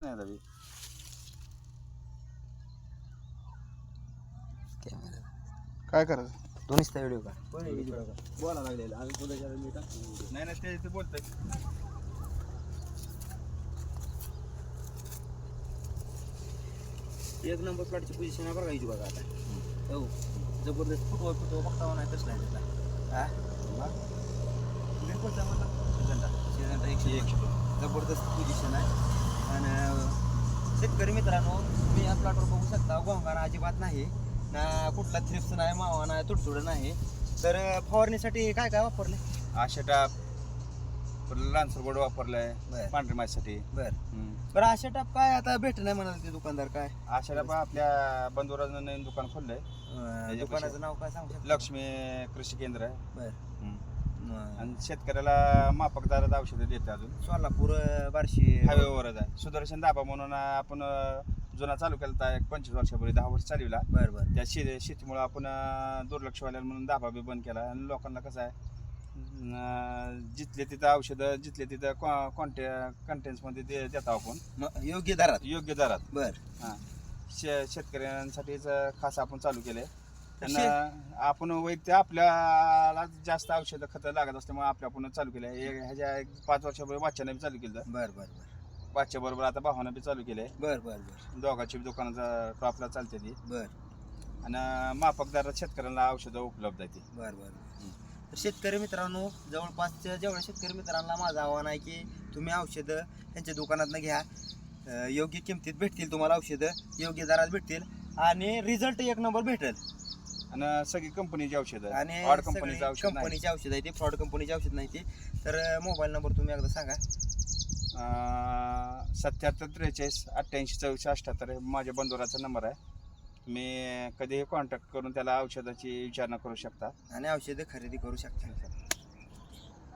नाही रवी. काय करायचं दोन्हीच त्या व्हिडिओ का बोला लागलेलं आम्ही पुढे मी टाकतो. नाही नाही ते बोलतोय. एक नंबर प्लॉटची पोझिशन आहे बघायची बघा आता. हो जबरदस्त फुटवा बघता नाही कसला आहे त्याला. सीझनला 101 जबरदस्त पोझिशन आहे. आणि शेतकरी मित्रांनो तुम्ही या प्लॉटवर बघू शकता गोंगाणा अजिबात नाही ना, कुठला थ्रिप्स नाही, मावा नाही, तुडतुड नाही. तर फवारणीसाठी काय काय वापरले? आशेटाप लान्सर बोर्ड वापरलाय बरं. पांढरी मातीसाठी. बरं अशा टाप काय आता भेट नाही म्हणाल ते दुकानदार काय आशेटाप आपल्या बंधुराजनं नवीन दुकान खोललंय. दुकानाचं नाव काय सांगू शकता? लक्ष्मी कृषी केंद्र आहे. बरं. आणि शेतकऱ्याला माफक दरात औषधं देते. अजून सोलापूर बार्शी हायवेवरच आहे. सुदर्शन दाबा म्हणून आपण जुना चालू केला होता. एक 25 वर्षापूर्वी 10 वर्ष चालविला. बरं बरं त्या शेतीमुळे आपण दुर्लक्ष व्हायला म्हणून दाबा बी बंद केला. आणि लोकांना कसं आहे जिथले तिथं औषधं जिथले तिथं कंटेन्समध्ये देतो आपण योग्य दरात. योग्य दरात. बरं हां शेतकऱ्यांसाठीच खास आपण चालू केलंय. त्यांना आपण वैयक्तिक आपल्याला जास्त औषधं खतं लागत असल्यामुळे आपण चालू केलं आहे. ह्याच्या 5 वर्षापूर्वी बादशानं बी चालू केलं. बरं बरं बरं बादशा बरोबर आता भावानं बी चालू केलंय. बरं बरं बरं दोघांची बी दुकानाचा टॉपला चालते ती. बरं आणि माफक दरात शेतकऱ्यांना औषधं उपलब्ध आहे ती. बरं बरं तर शेतकरी मित्रांनो जवळपासच्या जेवढ्या शेतकरी मित्रांना माझं आव्हान आहे की तुम्ही औषधं त्यांच्या दुकानातनं घ्या. योग्य किमतीत भेटतील तुम्हाला औषधं, योग्य दरात भेटतील आणि रिझल्ट एक नंबर भेटेल. आणि सगळी कंपनीची औषधं आणि ऑड कंपनीचं औषध नाही. कंपनीची औषध आहे ती, फ्रॉड कंपनीची औषध नाही ती. तर मोबाईल नंबर तुम्ही एकदा सांगा. 77 43 88 64 78 माझ्या बंधुराचा नंबर आहे. तुम्ही कधीही कॉन्टॅक्ट करून त्याला औषधाची विचारणा करू शकता आणि औषधं खरेदी करू शकता.